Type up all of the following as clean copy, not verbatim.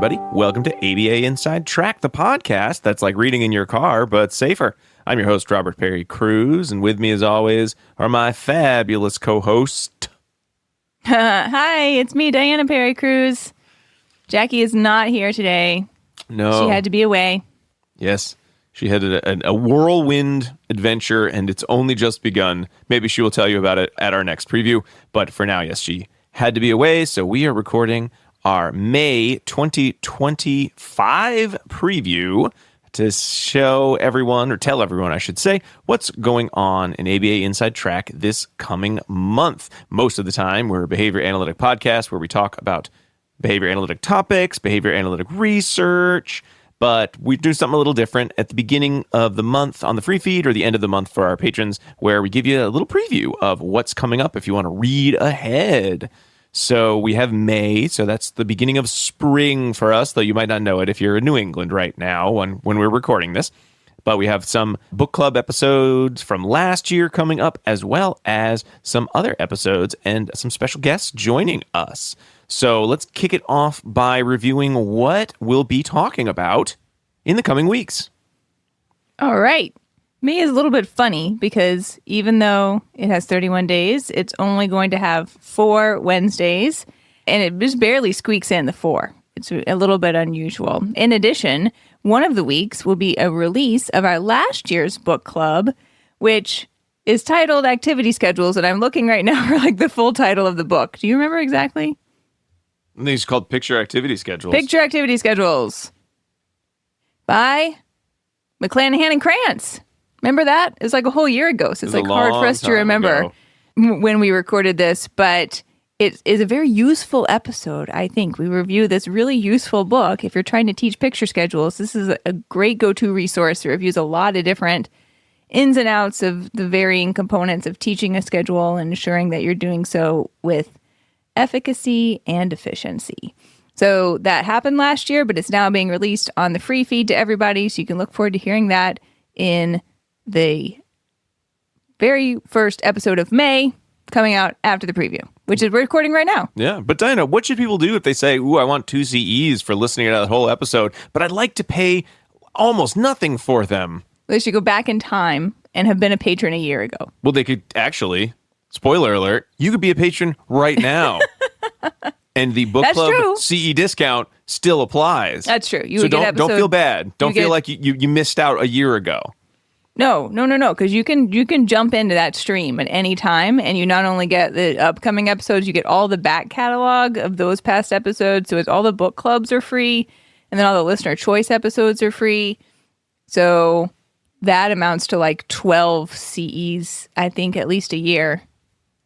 everybody. Welcome to ABA Inside Track, the podcast that's like reading in your car, but safer. I'm your host, Robert Perry Cruz, and with me, as always, are my fabulous co-hosts. Hi, it's me, Diana Perry Cruz. Jackie is not here today. No. She had to be away. Yes. She had a whirlwind adventure, and it's only just begun. Maybe she will tell you about it at our next preview. But for now, yes, she had to be away, so we are recording our May 2025 preview to show everyone, or tell everyone, I should say, what's going on in ABA Inside Track this coming month. Most of the time, we're a behavior analytic podcast where we talk about behavior analytic topics, behavior analytic research, but we do something a little different at the beginning of the month on the free feed or the end of the month for our patrons, where we give you a little preview of what's coming up if you want to read ahead. So we have May, so that's the beginning of spring for us, though you might not know it if you're in New England right now when we're recording this. But we have some book club episodes from last year coming up, as well as some other episodes and some special guests joining us. So let's kick it off by reviewing what we'll be talking about in the coming weeks. All right. May is a little bit funny because even though it has 31 days, it's only going to have 4 Wednesdays, and it just barely squeaks in the 4. It's a little bit unusual. In addition, one of the weeks will be a release of our last year's book club, which is titled Activity Schedules, and I'm looking right now for like the full title of the book. Do you remember exactly? I think it's called Picture Activity Schedules. Picture Activity Schedules by McClanahan and Krantz. Remember that? It was like a whole year ago, so it's like hard for us to remember when we recorded this, but it is a very useful episode, I think. We review this really useful book. If you're trying to teach picture schedules, this is a great go-to resource. It reviews a lot of different ins and outs of the varying components of teaching a schedule and ensuring that you're doing so with efficacy and efficiency. So that happened last year, but it's now being released on the free feed to everybody, so you can look forward to hearing that in the very first episode of May, coming out after the preview, which is we're recording right now. Yeah, but Diana, what should people do if they say, ooh, I want 2 CEs for listening to that whole episode, but I'd like to pay almost nothing for them? They should go back in time and have been a patron a year ago. Well, they could actually, spoiler alert, you could be a patron right now. And the book club CE discount still applies. That's true. So don't feel bad. Don't feel like you missed out a year ago. No, because you can jump into that stream at any time, and you not only get the upcoming episodes, you get all the back catalog of those past episodes. So it's all the book clubs are free, and then all the listener choice episodes are free. So that amounts to like 12 CEs, I think, at least a year.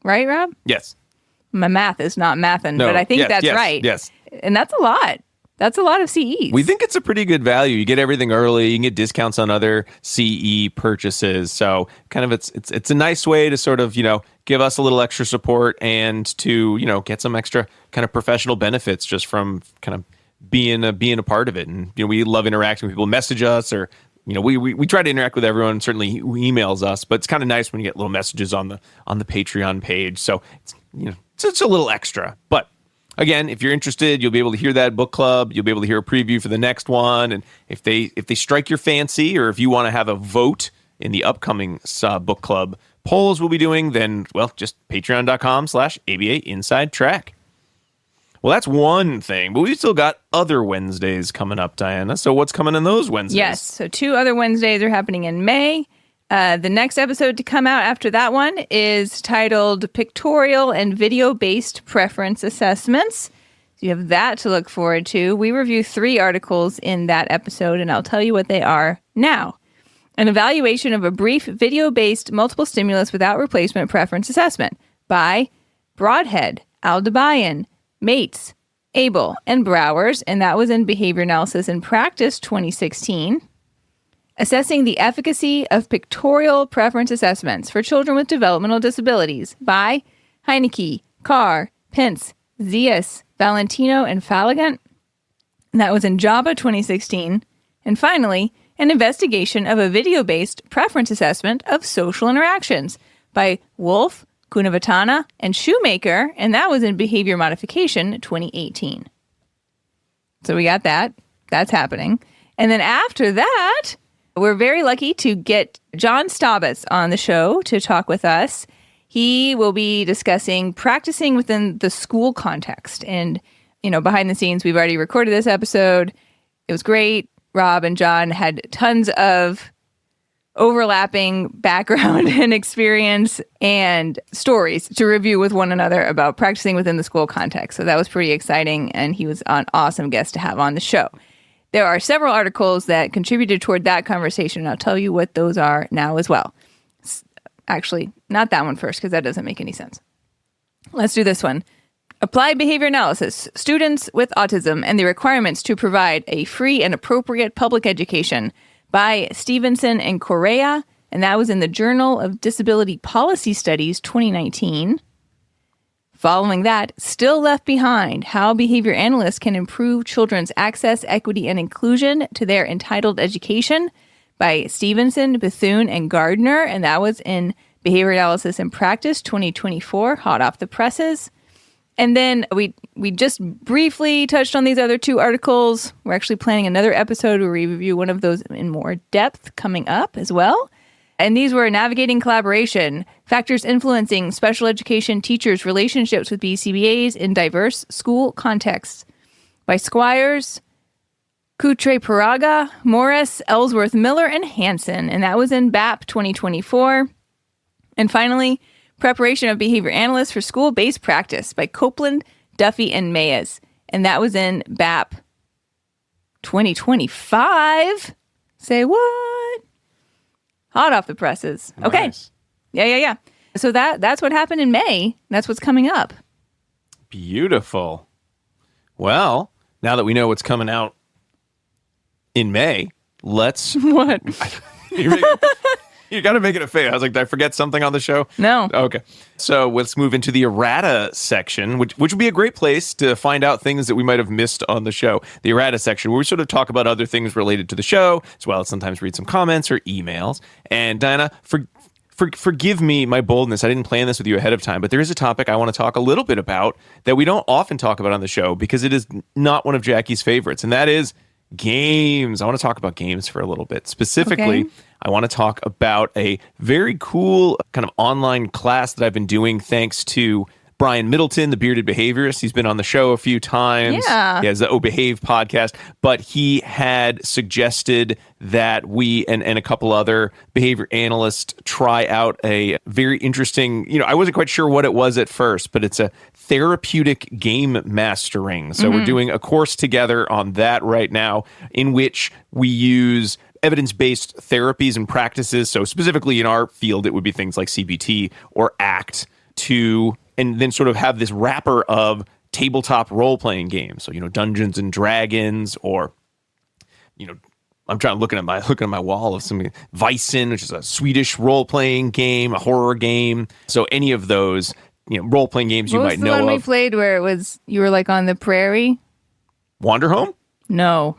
Right, Rob? Yes. My math is not mathin', but I think that's right. Yes. And that's a lot. That's a lot of CEs. We think it's a pretty good value. You get everything early. You can get discounts on other CE purchases. So kind of it's a nice way to sort of, give us a little extra support and to, get some extra kind of professional benefits just from kind of being a part of it. And, we love interacting with people, message us or, we try to interact with everyone, certainly who emails us, but it's kind of nice when you get little messages on the Patreon page. So it's a little extra, but again, if you're interested, you'll be able to hear that book club. You'll be able to hear a preview for the next one. And if they strike your fancy, or if you want to have a vote in the upcoming book club polls we'll be doing, then, well, just patreon.com/ABA Inside Track. Well, that's one thing, but we've still got other Wednesdays coming up, Diana. So what's coming in those Wednesdays? Yes, so 2 other Wednesdays are happening in May. The next episode to come out after that one is titled Pictorial and Video-Based Preference Assessments. So you have that to look forward to. We review 3 articles in that episode, and I'll tell you what they are now. An evaluation of a brief video-based multiple stimulus without replacement preference assessment by Broadhead, Aldebayan, Mates, Abel, and Browers, and that was in Behavior Analysis and Practice 2016. Assessing the Efficacy of Pictorial Preference Assessments for Children with Developmental Disabilities by Heineke, Carr, Pence, Zias, Valentino, and Falligant. And that was in JABA 2016. And finally, an investigation of a video-based preference assessment of social interactions by Wolf, Kunavatana, and Shoemaker, and that was in Behavior Modification 2018. So we got that. That's happening. And then after that, we're very lucky to get John Staubitz on the show to talk with us. He will be discussing practicing within the school context. And, behind the scenes, we've already recorded this episode. It was great. Rob and John had tons of overlapping background and experience and stories to review with one another about practicing within the school context. So that was pretty exciting, and he was an awesome guest to have on the show. There are several articles that contributed toward that conversation, and I'll tell you what those are now as well. Actually, not that one first, because that doesn't make any sense. Let's do this one. Applied Behavior Analysis, Students with Autism and the Requirements to Provide a Free and Appropriate Public Education by Stevenson and Correa, and that was in the Journal of Disability Policy Studies 2019. Following that, Still Left Behind, How Behavior Analysts Can Improve Children's Access, Equity, and Inclusion to Their Entitled Education by Stevenson, Bethune, and Gardner, and that was in Behavior Analysis and Practice 2024, hot off the presses. And then we just briefly touched on these other two articles. We're actually planning another episode where we review one of those in more depth coming up as well. And these were Navigating Collaboration, Factors Influencing Special Education Teachers' Relationships with BCBAs in Diverse School Contexts by Squires, Coutre-Paraga, Morris, Ellsworth, Miller, and Hansen. And that was in BAP 2024. And finally, Preparation of Behavior Analysts for School-Based Practice by Copeland, Duffy, and Mayes. And that was in BAP 2025. Say what? Hot off the presses. Nice. Okay. Yeah. So that's what happened in May. That's what's coming up. Beautiful. Well, now that we know what's coming out in May, let's... What? You got to make it a face. I was like, did I forget something on the show? No. Okay. So let's move into the errata section, which would be a great place to find out things that we might have missed on the show. The errata section, where we sort of talk about other things related to the show, as well as sometimes read some comments or emails. And Diana, forgive me my boldness. I didn't plan this with you ahead of time, but there is a topic I want to talk a little bit about that we don't often talk about on the show because it is not one of Jackie's favorites, and that is games. I want to talk about games for a little bit. Specifically, okay. I want to talk about a very cool kind of online class that I've been doing thanks to Brian Middleton, the bearded behaviorist. He's been on the show a few times. Yeah. He has the Oh Behave podcast, but he had suggested that we and a couple other behavior analysts try out a very interesting, I wasn't quite sure what it was at first, but it's a therapeutic game mastering. So we're doing a course together on that right now in which we use evidence-based therapies and practices. So specifically in our field, it would be things like CBT or ACT and then sort of have this wrapper of tabletop role-playing games. So, Dungeons and Dragons or, I'm looking at my wall of some Vicen, which is a Swedish role-playing game, a horror game. So any of those, role-playing games you might know of. What was the one we played where it was, you were like on the prairie? Wander Home? No.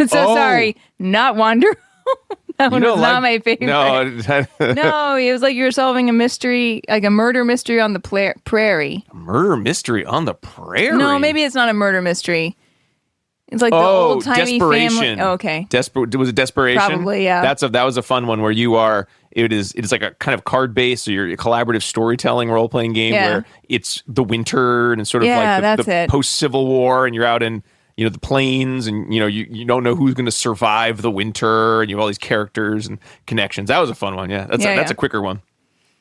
Sorry, not Wander Home. That one was not my favorite. No, it was like you were solving a mystery, like a murder mystery on the prairie. A murder mystery on the prairie? No, maybe it's not a murder mystery. It's like the old-timey family. Oh, okay. Was it Desperation? Probably, yeah. That was a fun one where it's like a kind of card-based, or you're a collaborative storytelling role-playing game where it's the winter and it's sort of like the post-Civil War, and you're out in the plains, and you don't know who's going to survive the winter, and you have all these characters and connections. That was a fun one. Yeah, that's a quicker one.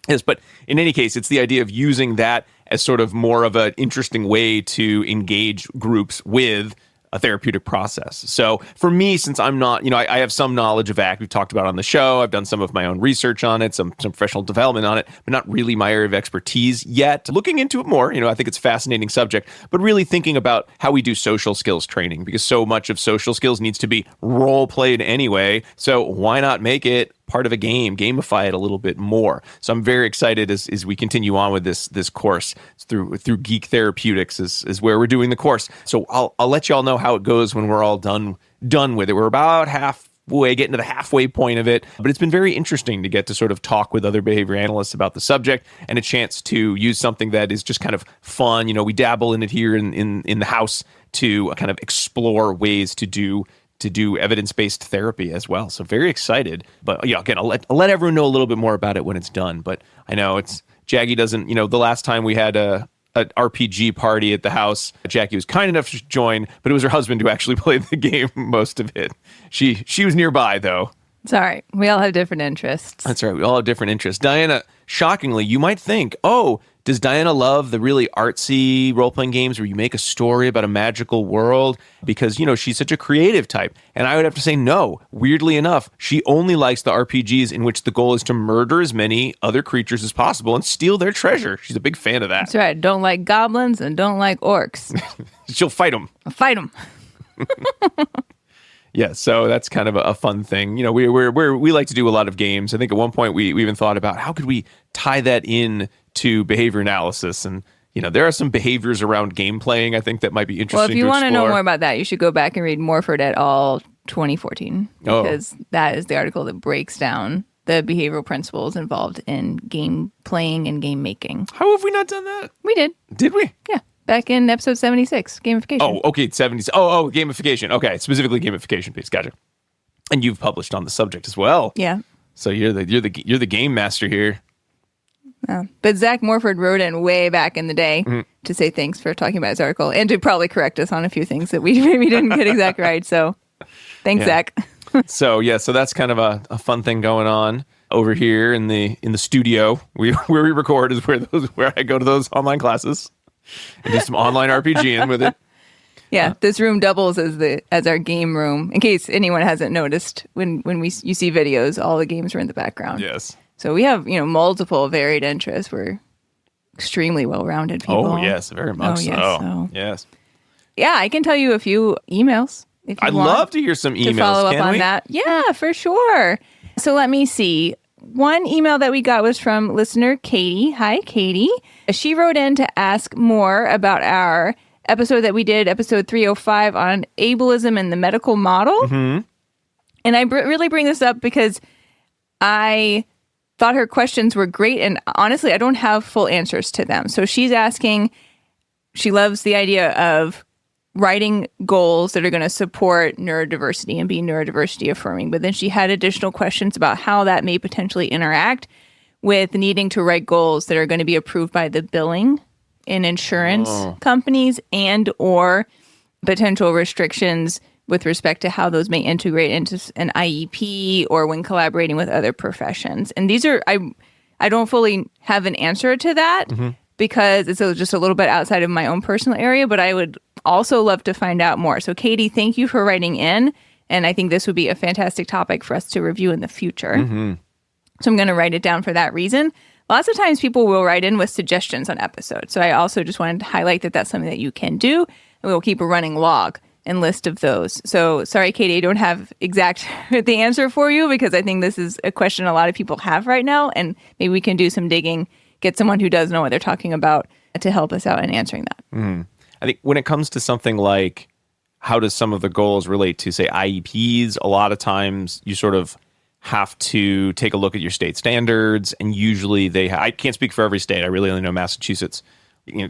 Yes, but in any case, it's the idea of using that as sort of more of an interesting way to engage groups with a therapeutic process. So for me, since I'm not, I have some knowledge of ACT. We've talked about it on the show. I've done some of my own research on it, some professional development on it, but not really my area of expertise yet. Looking into it more, I think it's a fascinating subject, but really thinking about how we do social skills training, because so much of social skills needs to be role played anyway. So why not make it part of a game, gamify it a little bit more. So I'm very excited as we continue on with this course through Geek Therapeutics is where we're doing the course. So I'll let you all know how it goes when we're all done with it. We're about getting to the halfway point of it, but it's been very interesting to get to sort of talk with other behavior analysts about the subject and a chance to use something that is just kind of fun. We dabble in it here in the house to kind of explore ways to do evidence-based therapy as well. So very excited. But yeah, again, I'll let everyone know a little bit more about it when it's done. But I know Jackie doesn't, the last time we had an RPG party at the house, Jackie was kind enough to join, but it was her husband who actually played the game most of it. She was nearby though. It's all right. We all have different interests. That's right. We all have different interests. Diana, shockingly, you might think, oh, does Diana love the really artsy role-playing games where you make a story about a magical world? Because, she's such a creative type. And I would have to say no. Weirdly enough, she only likes the RPGs in which the goal is to murder as many other creatures as possible and steal their treasure. She's a big fan of that. That's right. Don't like goblins and don't like orcs. She'll fight them. Fight them. Yeah, so that's kind of a fun thing. We like to do a lot of games. I think at one point we even thought about how could we tie that in to behavior analysis. And, there are some behaviors around game playing, I think, that might be interesting to explore. Well, if you want to know more about that, you should go back and read Morford et al. 2014, because that is the article that breaks down the behavioral principles involved in game playing and game making. How have we not done that? We did. Did we? Yeah. Back in episode 76, gamification. Oh, okay, 70s. Oh, gamification. Okay, specifically gamification piece. Gotcha. And you've published on the subject as well. Yeah. So you're the game master here. But Zach Morford wrote in way back in the day to say thanks for talking about his article and to probably correct us on a few things that we maybe didn't get exactly right. So thanks, Zach. So that's kind of a fun thing going on over here in the studio. Where we record is where I go to those online classes and do some online RPGing with it. Yeah, this room doubles as our game room. In case anyone hasn't noticed, when you see videos, all the games are in the background. Yes. So we have multiple varied interests. We're extremely well-rounded people. Oh yes, very much so. Yes. Yeah, I can tell you a few emails if you I'd want love to hear some emails. To follow up on that. Yeah, for sure. So let me see. One email that we got was from listener Katie. Hi, Katie. She wrote in to ask more about our episode that we did, episode 305, on ableism and the medical model. Mm-hmm. And I really bring this up because I thought her questions were great. And honestly, I don't have full answers to them. So she's asking, she loves the idea of writing goals that are going to support neurodiversity and be neurodiversity affirming. But then she had additional questions about how that may potentially interact with needing to write goals that are going to be approved by the billing and insurance companies and or potential restrictions with respect to how those may integrate into an IEP or when collaborating with other professions. And these are, I don't fully have an answer to that because it's just a little bit outside of my own personal area, but I would also love to find out more. So Katie, thank you for writing in. And I think this would be a fantastic topic for us to review in the future. Mm-hmm. So I'm going to write it down for that reason. Lots of times people will write in with suggestions on episodes. So I also just wanted to highlight that that's something that you can do. And we'll keep a running log and list of those. So sorry, Katie, I don't have the answer for you because I think this is a question a lot of people have right now. And maybe we can do some digging, get someone who does know what they're talking about to help us out in answering that. Mm. I think when it comes to something like how does some of the goals relate to, say, IEPs, a lot of times you sort of have to take a look at your state standards. And usually I can't speak for every state. I really only know Massachusetts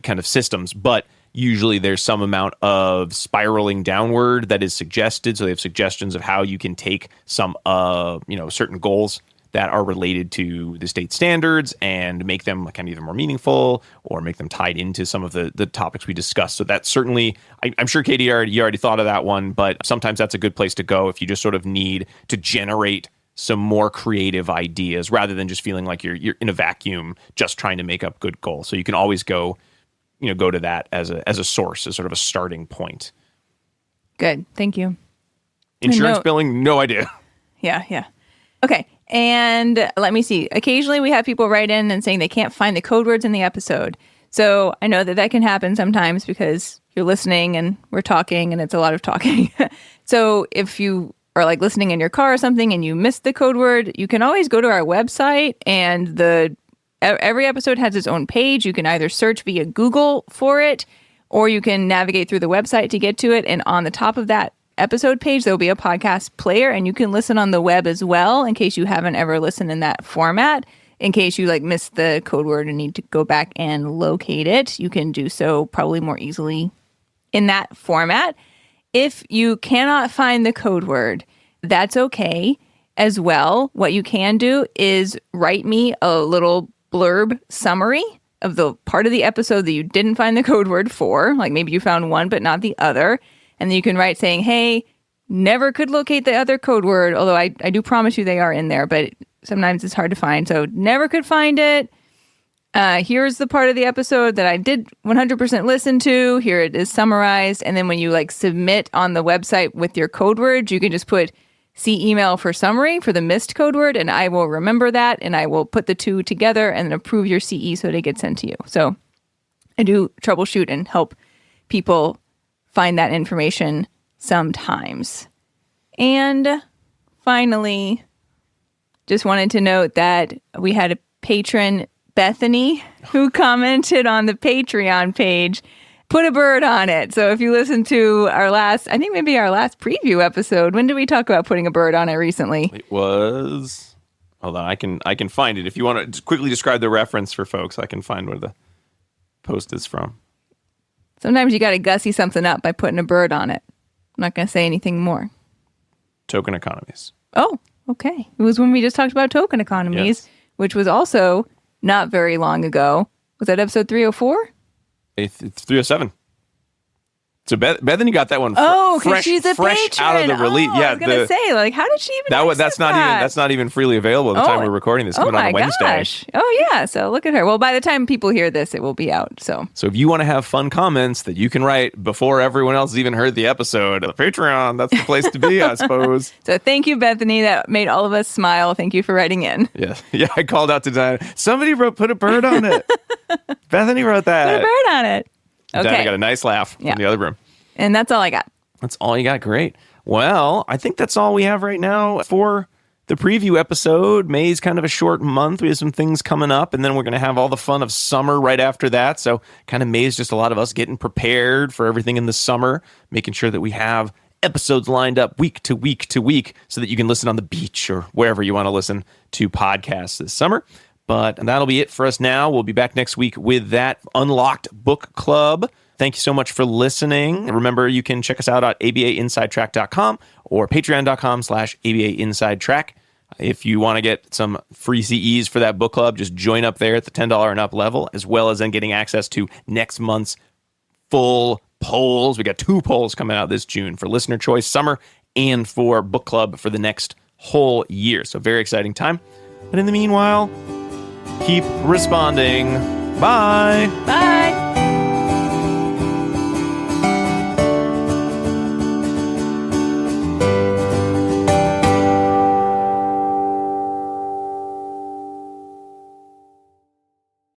kind of systems. But usually there's some amount of spiraling downward that is suggested. So they have suggestions of how you can take some certain goals that are related to the state standards and make them kind of either more meaningful or make them tied into some of the topics we discussed. So that's certainly, I'm sure Katie, you already thought of that one, but sometimes that's a good place to go if you just sort of need to generate some more creative ideas rather than just feeling like you're in a vacuum just trying to make up good goals. So you can always go to that as a source, as sort of a starting point. Good. Thank you. Insurance billing, no idea. Yeah. Okay. And let me see. Occasionally we have people write in and saying they can't find the code words in the episode. So I know that can happen sometimes because you're listening and we're talking and it's a lot of talking. So if you are like listening in your car or something and you missed the code word, you can always go to our website and every episode has its own page. You can either search via Google for it or you can navigate through the website to get to it. And on the top of that episode page, there'll be a podcast player and you can listen on the web as well in case you haven't ever listened in that format. In case you missed the code word and need to go back and locate it, you can do so probably more easily in that format. If you cannot find the code word, that's okay as well. What you can do is write me a little blurb summary of the part of the episode that you didn't find the code word for. Like maybe you found one but not the other. And then you can write saying, hey, never could locate the other code word, although I do promise you they are in there, but sometimes it's hard to find. So never could find it. Here's the part of the episode that I did 100% listen to. Here it is summarized. And then when you like submit on the website with your code word, you can just put see email for summary for the missed code word. And I will remember that. And I will put the two together and then approve your CE so they get sent to you. So I do troubleshoot and help people find that information sometimes. And finally, just wanted to note that we had a patron, Bethany, who commented on the Patreon page, put a bird on it. So if you listen to our last, I think maybe our last preview episode, when did we talk about putting a bird on it recently? It was, hold on, I can find it. If you want to quickly describe the reference for folks, I can find where the post is from. Sometimes you got to gussy something up by putting a bird on it. I'm not going to say anything more. Token economies. Oh, okay. It was when we just talked about token economies, which was also not very long ago. Was that episode 304? It's 307. So Bethany got that one fresh, she's a fresh patron. out of the release. I was gonna say, like, how did she even? That's not even freely available at the time we're recording this. Coming on Wednesday. Gosh. Oh yeah. So look at her. Well, by the time people hear this, it will be out. So if you want to have fun comments that you can write before everyone else has even heard the episode, the Patreon, that's the place to be, I suppose. So thank you, Bethany. That made all of us smile. Thank you for writing in. Yeah. I called out to Diana. Somebody put a bird on it. Bethany wrote that. Put a bird on it. Okay. Diana got a nice laugh from the other room. And that's all I got. That's all you got? Great. Well, I think that's all we have right now for the preview episode. May's kind of a short month. We have some things coming up, and then we're going to have all the fun of summer right after that. So kind of May's just a lot of us getting prepared for everything in the summer, making sure that we have episodes lined up week to week to week so that you can listen on the beach or wherever you want to listen to podcasts this summer. But that'll be it for us now. We'll be back next week with that Unlocked Book Club. Thank you so much for listening. Remember, you can check us out at abainsidetrack.com or patreon.com/abainsidetrack. If you want to get some free CEs for that book club, just join up there at the $10 and up level, as well as then getting access to next month's full polls. We got 2 polls coming out this June for Listener Choice Summer and for Book Club for the next whole year. So very exciting time. But in the meanwhile, keep responding. Bye. Bye.